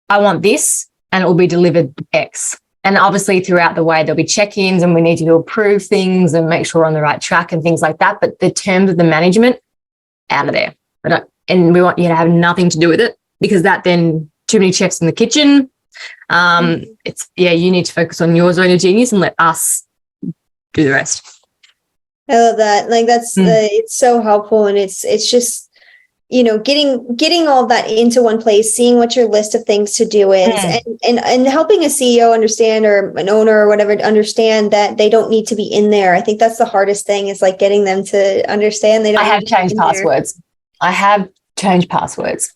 I want this and it will be delivered X. And obviously throughout the way, there'll be check-ins and we need to approve things and make sure we're on the right track and things like that. But the terms of the management, out of there. And we want you to have nothing to do with it, because that then too many chefs in the kitchen. You need to focus on your zone of genius and let us do the rest. I love that. Like that's it's so helpful. And it's just, getting all that into one place, seeing what your list of things to do is, and helping a CEO understand, or an owner or whatever, to understand that they don't need to be in there. I think that's the hardest thing, is like getting them to understand they don't. I have changed passwords.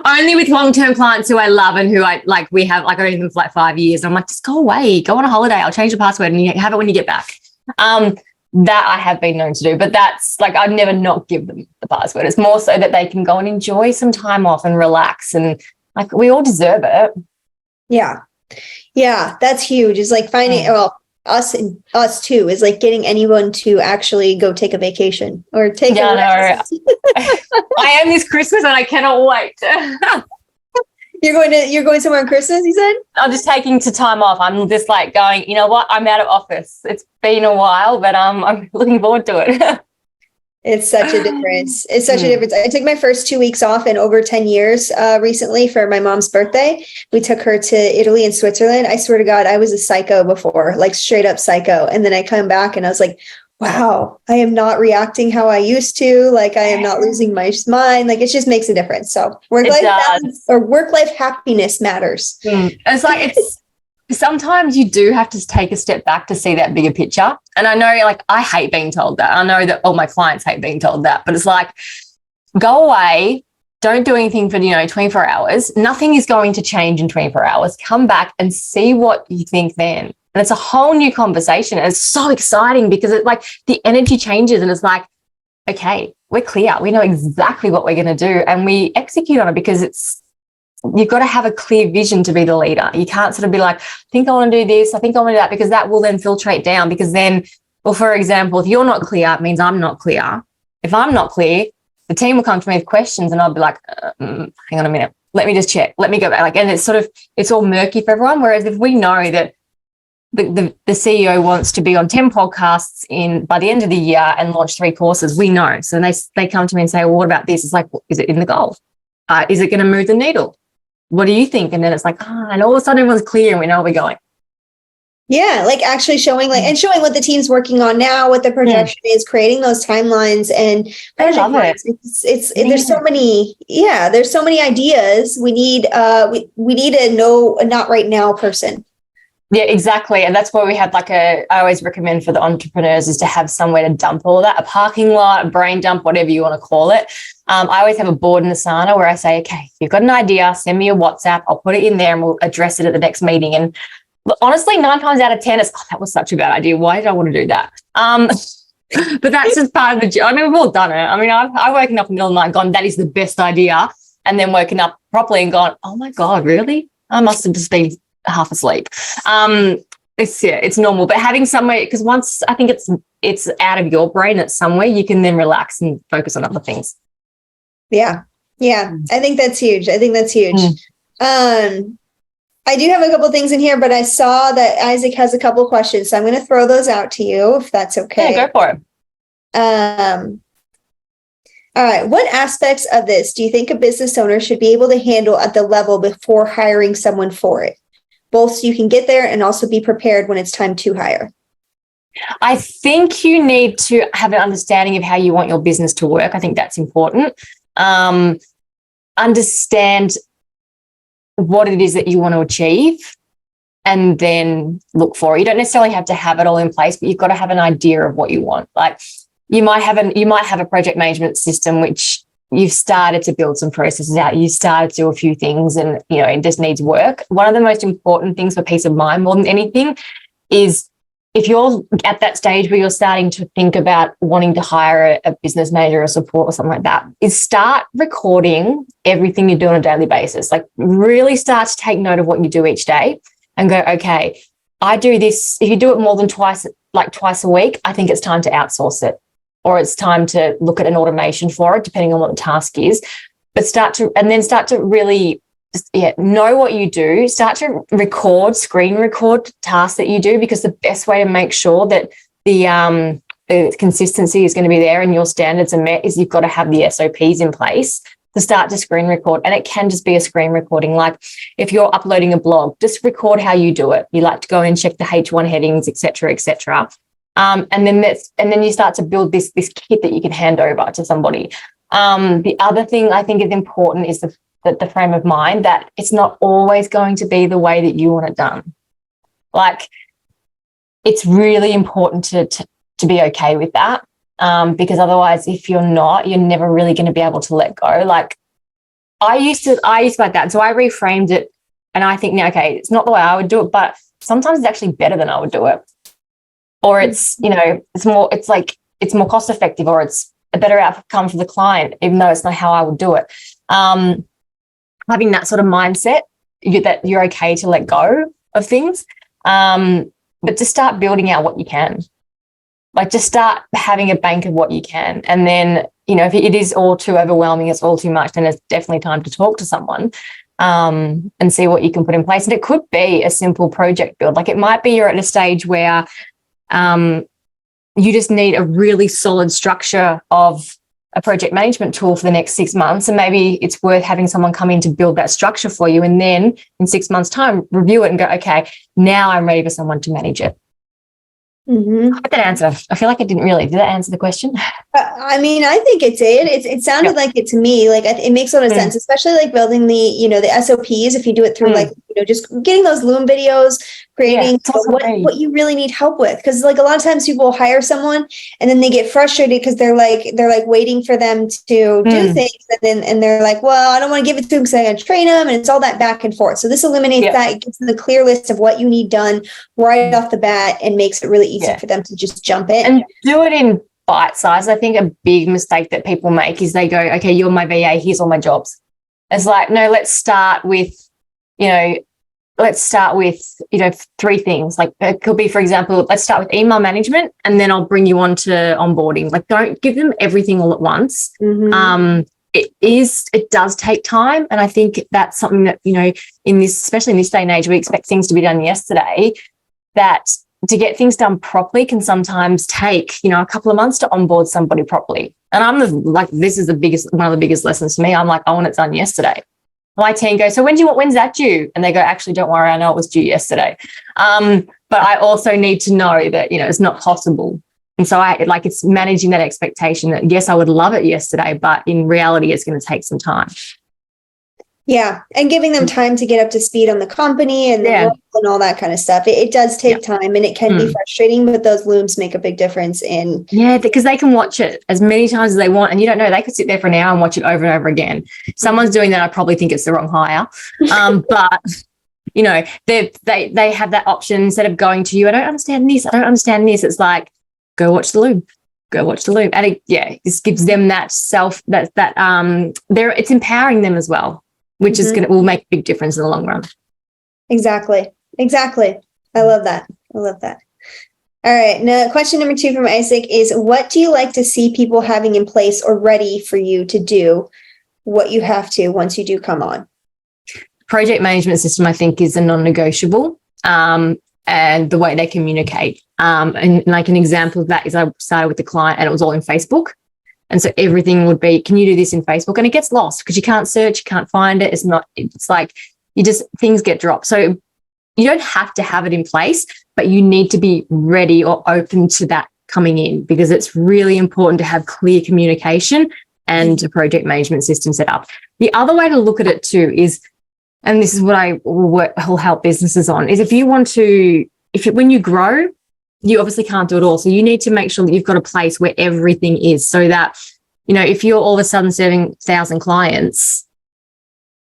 Only with long-term clients who I love and who I've known them for like 5 years. I'm like, just go away, go on a holiday. I'll change the password and you have it when you get back. That I have been known to do, but that's like, I'd never not give them the password. It's more so that they can go and enjoy some time off and relax, and like we all deserve it. Yeah, that's huge. It's like finding us too is like getting anyone to actually go take a vacation or take. I am this Christmas and I cannot wait. You're going somewhere on Christmas, you said? I'm just taking some time off. I'm just like going, you know what? I'm out of office. It's been a while, but I'm looking forward to it. It's such a difference. I took my first 2 weeks off in over 10 years recently for my mom's birthday. We took her to Italy and Switzerland. I swear to God, I was a psycho before, like straight up psycho. And then I come back and I was like, wow, I am not reacting how I used to. Like I am not losing my mind. Like it just makes a difference. So work-life balance or work-life happiness matters. It's like, sometimes you do have to take a step back to see that bigger picture. And I know, like, I hate being told that. I know that all my clients hate being told that, but it's like, go away, don't do anything for, 24 hours. Nothing is going to change in 24 hours. Come back and see what you think then. And it's a whole new conversation. And it's so exciting because it's like the energy changes and it's like, okay, we're clear. We know exactly what we're going to do and we execute on it because it's you've got to have a clear vision to be the leader. You can't sort of be like, I think I want to do this, I think I want to do that, because that will then filtrate down. Because then, well, for example, if you're not clear, it means I'm not clear. If I'm not clear, the team will come to me with questions and I'll be like, hang on a minute, let me just check, let me go back. Like, and it's all murky for everyone. Whereas if we know that the CEO wants to be on 10 podcasts by the end of the year and launch 3 courses, we know. So they come to me and say, well, what about this? It's like, is it in the goal? Is it going to move the needle? What do you think? And then it's like, and all of a sudden everyone's clear and we know where we're going. Yeah, like actually showing showing what the team's working on now, what the projection is, creating those timelines and I love it. It's there's so many, there's so many ideas. We need we need a not right now person. Yeah, exactly. And that's why we have I always recommend for the entrepreneurs is to have somewhere to dump all that, a parking lot, a brain dump, whatever you want to call it. I always have a board in Asana where I say, okay, if you've got an idea, send me a WhatsApp. I'll put it in there and we'll address it at the next meeting. And honestly, 9 times out of 10, it's, that was such a bad idea. Why did I want to do that? But that's just part of the job. I mean, we've all done it. I mean, I've woken up in the middle of the night gone, that is the best idea. And then woken up properly and gone, oh my God, really? I must have just been half asleep. It's normal. But having somewhere, because once I think it's out of your brain, it's somewhere you can then relax and focus on other things. Yeah. I think that's huge. I do have a couple things in here, but I saw that Isaac has a couple questions, so I'm going to throw those out to you if that's okay. Yeah, go for it. All right. What aspects of this do you think a business owner should be able to handle at the level before hiring someone for it? Both so you can get there and also be prepared when it's time to hire. I think you need to have an understanding of how you want your business to work. I think that's important. Understand what it is that you want to achieve and then look for it. You don't necessarily have to have it all in place, but you've got to have an idea of what you want. Like you might have a project management system which you've started to build some processes out. You started to do a few things and, it just needs work. One of the most important things for peace of mind more than anything is if you're at that stage where you're starting to think about wanting to hire a business manager or support or something like that, is start recording everything you do on a daily basis. Like really start to take note of what you do each day and go, okay, I do this. If you do it more than twice a week, I think it's time to outsource it, or it's time to look at an automation for it, depending on what the task is. But start to really know what you do. Start to screen record tasks that you do, because the best way to make sure that the consistency is going to be there and your standards are met is you've got to have the SOPs in place to start to screen record. And it can just be a screen recording. Like if you're uploading a blog, just record how you do it. You like to go in and check the H1 headings, et cetera, et cetera. And then you start to build this kit that you can hand over to somebody. The other thing I think is important is the frame of mind that it's not always going to be the way that you want it done. Like it's really important to be okay with that, because otherwise if you're not, you're never really going to be able to let go. Like I used like that. So I reframed it and I think now, okay, it's not the way I would do it, but sometimes it's actually better than I would do it. Or it's more cost effective, or it's a better outcome for the client, even though it's not how I would do it. Having that sort of mindset that you're okay to let go of things, but to start building out what you can. Like just start having a bank of what you can. And then, if it is all too overwhelming, it's all too much, then it's definitely time to talk to someone and see what you can put in place. And it could be a simple project build. Like it might be you're at a stage where you just need a really solid structure of a project management tool for the next 6 months. And maybe it's worth having someone come in to build that structure for you. And then in 6 months' time, review it and go, okay, now I'm ready for someone to manage it. Mm-hmm. I hope that answer. I feel like I didn't really. Did that answer the question? I mean, I think it did. It sounded like it to me. Like it makes a lot of sense, especially like building the SOPs. If you do it through just getting those Loom videos, creating what you really need help with. Because like a lot of times people will hire someone and then they get frustrated because they're waiting for them to do things, and they're like, well, I don't want to give it to them because I got to train them, and it's all that back and forth. So this eliminates that. It gives them the clear list of what you need done right off the bat and makes it really easy for them to just jump in and do it in bite size. I think a big mistake that people make is they go, okay, you're my VA, here's all my jobs. It's like, no, let's start with, three things. Like it could be, for example, let's start with email management and then I'll bring you on to onboarding. Like don't give them everything all at once. It does take time. And I think that's something that, especially in this day and age, we expect things to be done yesterday, that to get things done properly can sometimes take, a couple of months to onboard somebody properly. And this is one of the biggest lessons for me. I'm like, I want it done yesterday. My team goes, so when's that due? And they go, actually, don't worry, I know it was due yesterday. But I also need to know that, it's not possible. And so it's managing that expectation that, yes, I would love it yesterday, but in reality, it's going to take some time. Yeah. And giving them time to get up to speed on the company and and all that kind of stuff. It does take time and it can be frustrating, but those looms make a big difference in. Yeah, because they can watch it as many times as they want. And you don't know, they could sit there for an hour and watch it over and over again. Someone's doing that. I probably think it's the wrong hire. But they have that option instead of going to you. I don't understand this. It's like, go watch the loom. And it just gives them that it's empowering them as well, which will make a big difference in the long run. Exactly. I love that. All right. Now, question number 2 from Isaac is, what do you like to see people having in place or ready for you to do what you have to once you do come on? Project management system, I think, is a non-negotiable, and the way they communicate. And like an example of that is I started with the client and it was all in Facebook. And so everything would be, can you do this in Facebook? And it gets lost because you can't search, you can't find it. It's like things get dropped. So you don't have to have it in place, but you need to be ready or open to that coming in, because it's really important to have clear communication and a project management system set up. The other way to look at it too is, and this is what I will help businesses on, is when you grow, you obviously can't do it all. So you need to make sure that you've got a place where everything is, so that, if you're all of a sudden serving 1,000 clients,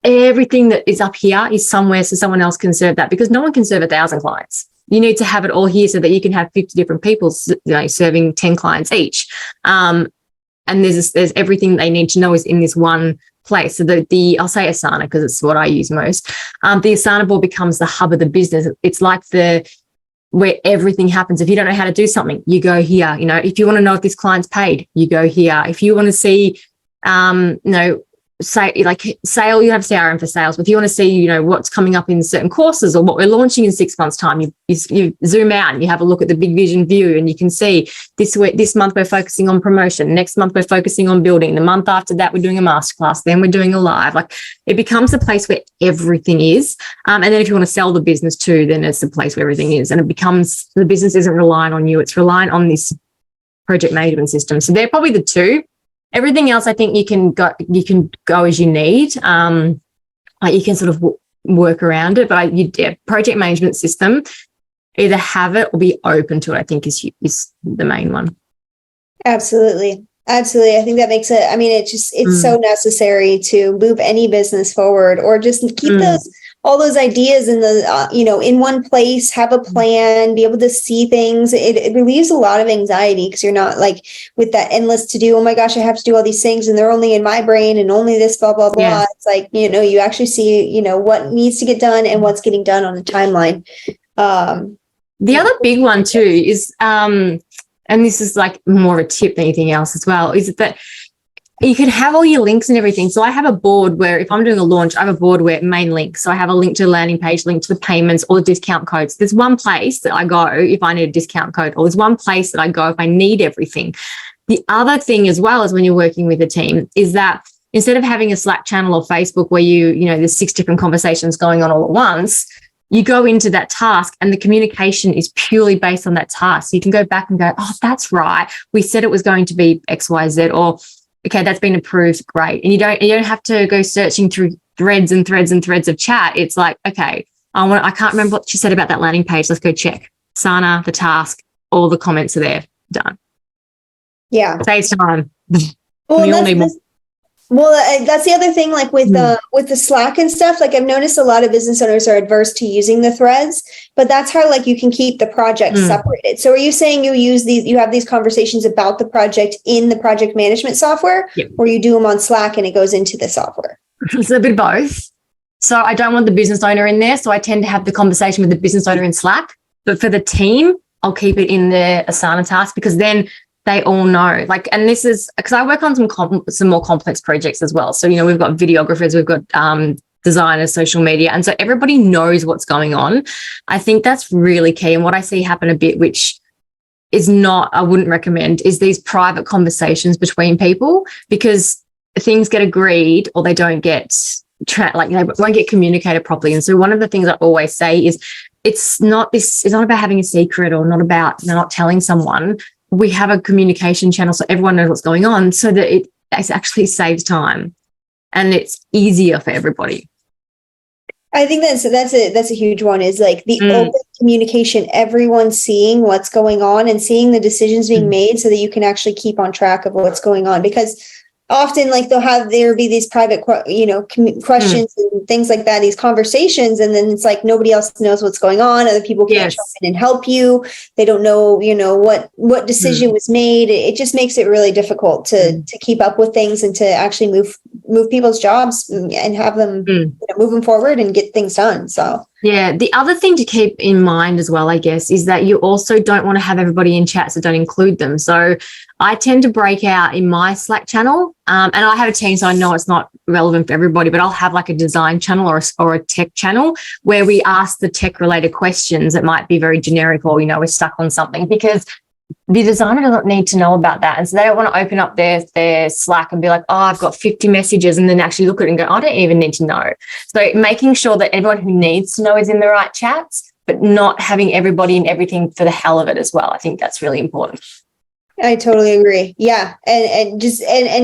everything that is up here is somewhere so someone else can serve that, because no one can serve 1,000 clients. You need to have it all here so that you can have 50 different people, serving 10 clients each. And there's everything they need to know is in this one place. So I'll say Asana because it's what I use most. The Asana board becomes the hub of the business. It's like where everything happens. If you don't know how to do something, you go here. If you want to know if this client's paid, you go here. If you want to see, sale, you have CRM for sales, but if you want to see, what's coming up in certain courses or what we're launching in 6 months' time, you zoom out and you have a look at the big vision view, and you can see this month we're focusing on promotion, next month we're focusing on building, the month after that we're doing a masterclass, then we're doing a live. Like, it becomes a place where everything is. And then if you want to sell the business too, then it's the place where everything is, and it becomes, the business isn't relying on you, it's relying on this project management system. So they're probably the two. Everything else, I think you can go as you need. You can sort of work around it, but project management system, either have it or be open to it, I think is the main one. Absolutely. I think that makes it, it's so necessary to move any business forward, or just keep all those ideas in in one place, have a plan, be able to see things. It relieves a lot of anxiety, because you're not like with that endless to do, oh my gosh, I have to do all these things and they're only in my brain and only this, blah, blah, blah. Yeah. It's like, you actually see, what needs to get done and what's getting done on the timeline. The other big one too is, and this is like more a tip than anything else as well, is that you can have all your links and everything. So I have a board where if I'm doing a launch, I have a board where main links. So I have a link to the landing page, link to the payments, all the discount codes. There's one place that I go if I need a discount code, or there's one place that I go if I need everything. The other thing as well is, when you're working with a team, is that instead of having a Slack channel or Facebook where there's 6 different conversations going on all at once, you go into that task and the communication is purely based on that task. So you can go back and go, oh, that's right, we said it was going to be X, Y, Z, or okay, that's been approved, great. And you don't have to go searching through threads and threads and threads of chat. It's like, okay, I can't remember what she said about that landing page. Let's go check. Sana, the task, all the comments are there. Done. Yeah. Saves time. That's the other thing, like with the Slack and stuff, like I've noticed a lot of business owners are adverse to using the threads, but that's how like you can keep the project separated. So are you saying you have these conversations about the project in the project management software, or you do them on Slack and it goes into the software? It's a bit of both. So I don't want the business owner in there. So I tend to have the conversation with the business owner in Slack. But for the team, I'll keep it in the Asana task, because then they all know. Like, and this is because I work on some more complex projects as well. So, we've got videographers, we've got designers, social media. And so everybody knows what's going on. I think that's really key. And what I see happen a bit, which is not, I wouldn't recommend, is these private conversations between people, because things get agreed or they don't get they won't get communicated properly. And so one of the things I always say is it's not about having a secret, or not about not telling someone. We have a communication channel so everyone knows what's going on, so that it actually saves time and it's easier for everybody. I think that's a huge one, is like the open communication, everyone seeing what's going on and seeing the decisions being made, so that you can actually keep on track of what's going on. Because often, like, there'll be these private, questions and things like that, these conversations, and then it's like nobody else knows what's going on. Other people can't jump in and help you. They don't know, what decision was made. It just makes it really difficult to keep up with things and to actually move people's jobs and have them moving forward and get things done. So. Yeah. The other thing to keep in mind as well, I guess, is that you also don't want to have everybody in chats that don't include them. So I tend to break out in my Slack channel, and I have a team, so I know it's not relevant for everybody, but I'll have like a design channel or a tech channel where we ask the tech related questions that might be very generic, or, we're stuck on something, because the designer doesn't need to know about that. And so they don't want to open up their Slack and be like, oh, I've got 50 messages, and then actually look at it and go, I don't even need to know. So making sure that everyone who needs to know is in the right chats, but not having everybody in everything for the hell of it as well. I think that's really important. I totally agree. Yeah. And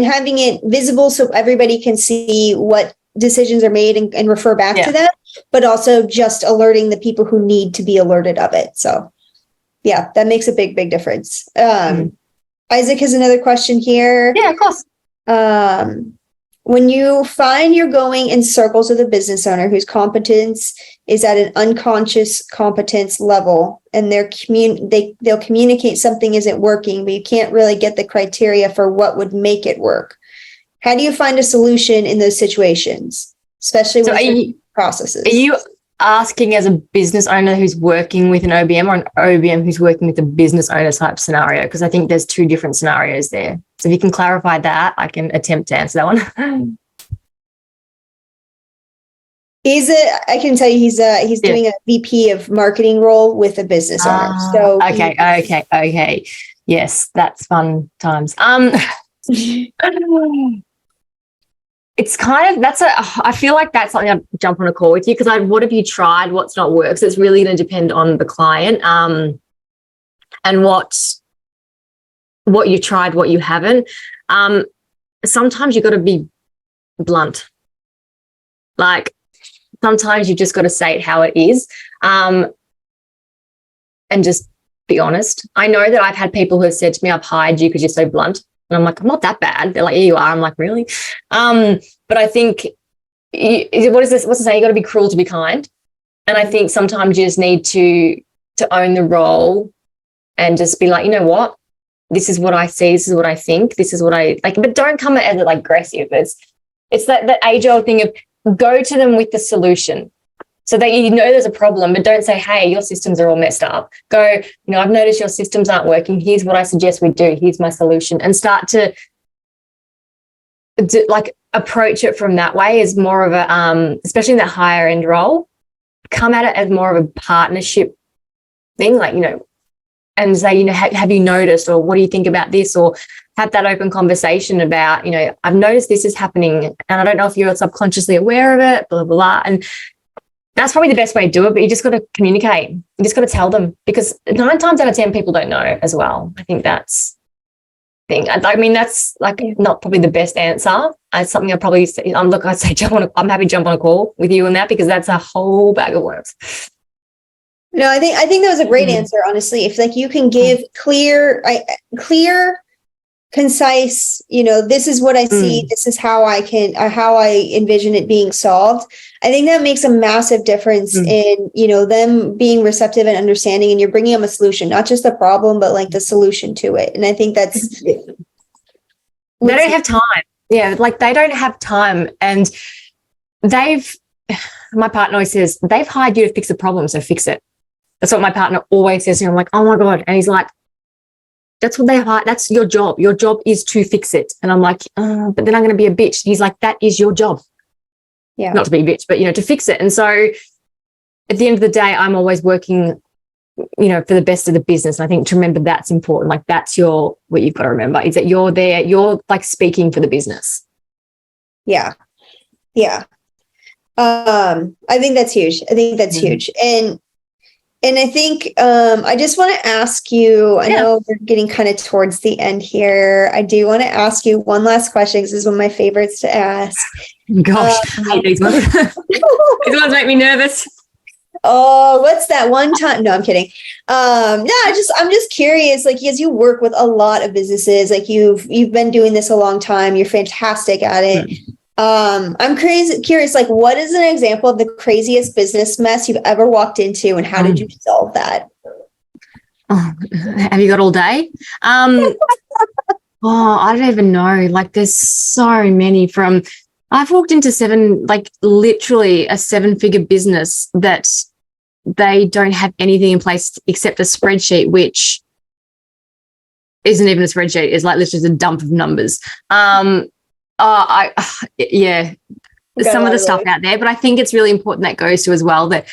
having it visible so everybody can see what decisions are made and refer back to them, but also just alerting the people who need to be alerted of it. So yeah, that makes a big, big difference. Isaac has another question here. Yeah, of course. When you find you're going in circles with a business owner whose competence is at an unconscious competence level, and they'll communicate something isn't working, but you can't really get the criteria for what would make it work. How do you find a solution in those situations, especially with processes? Are you asking as a business owner who's working with an OBM, or an OBM who's working with a business owner type scenario? Because I think there's two different scenarios there. So if you can clarify that, I can attempt to answer that one. I can tell you he's doing a VP of marketing role with a business owner. So okay. Yes, that's fun times. It's kind of, I feel like that's something I'd jump on a call with you, because what have you tried? What's not worked? So it's really going to depend on the client, and what you tried, what you haven't. Sometimes you got to be blunt. Like, sometimes you just got to say it how it is, and just be honest. I know that I've had people who have said to me, I've hired you because you're so blunt. And I'm like, I'm not that bad. They're like, yeah, you are. I'm like, really? But I think, what's the saying? You got to be cruel to be kind. And I think sometimes you just need to own the role and just be like, you know what? This is what I see. This is what I think. This is what I like. But don't come at it like aggressive. It's that age-old thing of go to them with the solution, so that there's a problem, but don't say, hey, your systems are all messed up. Go, I've noticed your systems aren't working. Here's what I suggest we do. Here's my solution. And start to approach it from that way, as more of a, especially in that higher end role, come at it as more of a partnership thing, and say, have you noticed, or what do you think about this? Or have that open conversation about, I've noticed this is happening, and I don't know if you're subconsciously aware of it, blah, blah, blah. And that's probably the best way to do it, but you just got to communicate. You just got to tell them, because 9 times out of 10 people don't know as well. I think that's the thing. I mean, that's not probably the best answer. It's something I'd probably say, I'm happy to jump on a call with you on that, because that's a whole bag of worms. No, I think that was a great answer, honestly. If you can give clear, concise, this is what I see, this is how I envision it being solved. I think that makes a massive difference in, them being receptive and understanding, and you're bringing them a solution, not just the problem, but the solution to it. And I think that's, they don't have time. Yeah, like they don't have time, and my partner always says, they've hired you to fix a problem, so fix it. That's what my partner always says to me. I'm like, oh my God. And he's like, that's what they hired. That's your job. Your job is to fix it. And I'm like, but then I'm going to be a bitch. He's like, that is your job. Yeah. Not to be a bitch, but, to fix it. And so at the end of the day, I'm always working, for the best of the business. And I think to remember that's important. Like that's what you've got to remember is that you're there, you're like speaking for the business. Yeah. Yeah. I think that's huge. Huge. And I think I just want to ask you, I know we're getting kind of towards the end here. I do want to ask you one last question because this is one of my favorites to ask. Gosh, I hate these ones. These ones make me nervous. Oh, what's that one time? No, I'm kidding. I'm just curious, like, as you work with a lot of businesses, like you've been doing this a long time, you're fantastic at it. I'm curious, like, what is an example of the craziest business mess you've ever walked into, and how did you solve that? Oh, have you got all day? I don't even know. Like, there's so many. I've walked into literally a 7-figure business that they don't have anything in place except a spreadsheet, which isn't even a spreadsheet. It's like literally just a dump of numbers. Some of the stuff out there, but I think it's really important that goes to as well that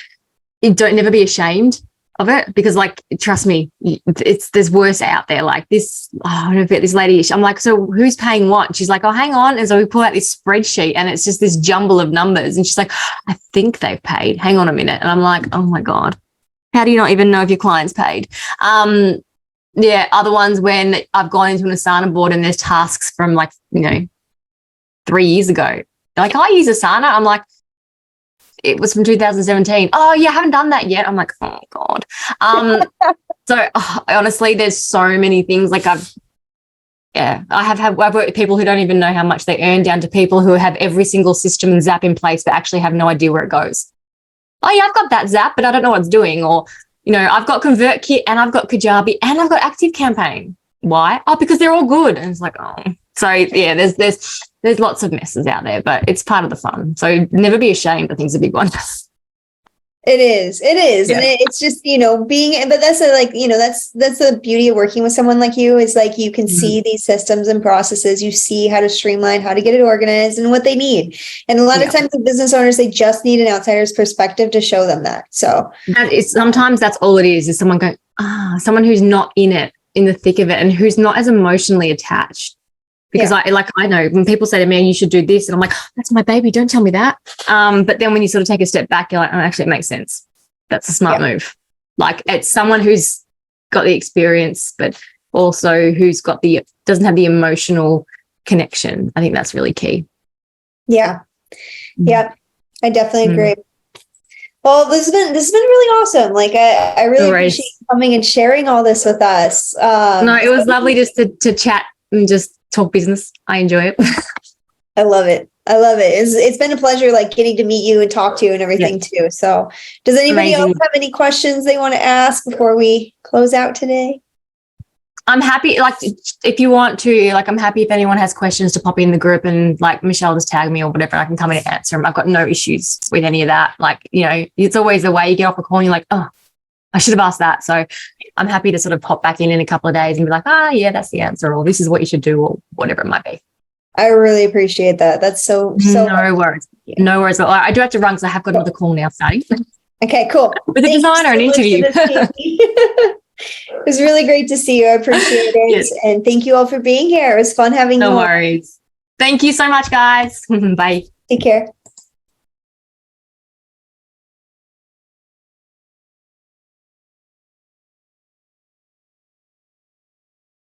you don't never be ashamed of it, because like, trust me, there's worse out there. Like this, I don't know, this lady, I'm like, so who's paying what? And she's like, oh, hang on. And so we pull out this spreadsheet and it's just this jumble of numbers. And she's like, I think they've paid. Hang on a minute. And I'm like, oh my God, how do you not even know if your client's paid? Other ones when I've gone into an Asana board and there's tasks from 3 years ago. They're like, I use Asana. I'm like, it was from 2017. Oh, yeah, I haven't done that yet. I'm like, oh, God. Honestly, there's so many things. Like I've worked with people who don't even know how much they earn, down to people who have every single system and Zap in place but actually have no idea where it goes. Oh, yeah, I've got that Zap, but I don't know what it's doing. Or, I've got ConvertKit and I've got Kajabi and I've got ActiveCampaign. Why? Oh, because they're all good. And it's like, oh. So, yeah, there's lots of messes out there, but it's part of the fun. So never be ashamed. I think is a big one. It is. Yeah. And it's just, but that's that's the beauty of working with someone like you, is like, you can see these systems and processes, you see how to streamline, how to get it organized and what they need. And a lot of times with business owners, they just need an outsider's perspective to show them that. So sometimes that's all it is someone going, someone who's not in it, in the thick of it, and who's not as emotionally attached. Because I know when people say to me, you should do this, and I'm like, that's my baby, don't tell me that. But then when you sort of take a step back, you're like, oh, actually it makes sense. That's a smart move. Like, it's someone who's got the experience, but also who's got doesn't have the emotional connection. I think that's really key. Yeah. Yeah, I definitely agree. Well, this has been really awesome. Like, I really appreciate you coming and sharing all this with us. No, it was lovely just to chat and just talk business. I enjoy it. I love it. It's been a pleasure, like, getting to meet you and talk to you and everything too. So does anybody else have any questions they want to ask before we close out today? I'm happy, like, if you want to, like, I'm happy if anyone has questions to pop in the group, and like Michele just tag me or whatever, I can come in and answer them. I've got no issues with any of that. Like, it's always the way you get off a call and you're like, oh, I should have asked that. So I'm happy to sort of pop back in a couple of days and be like, yeah, that's the answer, or this is what you should do, or whatever it might be. I really appreciate that. That's so. No worries. No worries. Well, I do have to run because I have got another call now starting. Okay, cool. With a designer and interview. It was really great to see you. I appreciate it. Yes. And thank you all for being here. It was fun having you. No worries. Thank you so much, guys. Bye. Take care.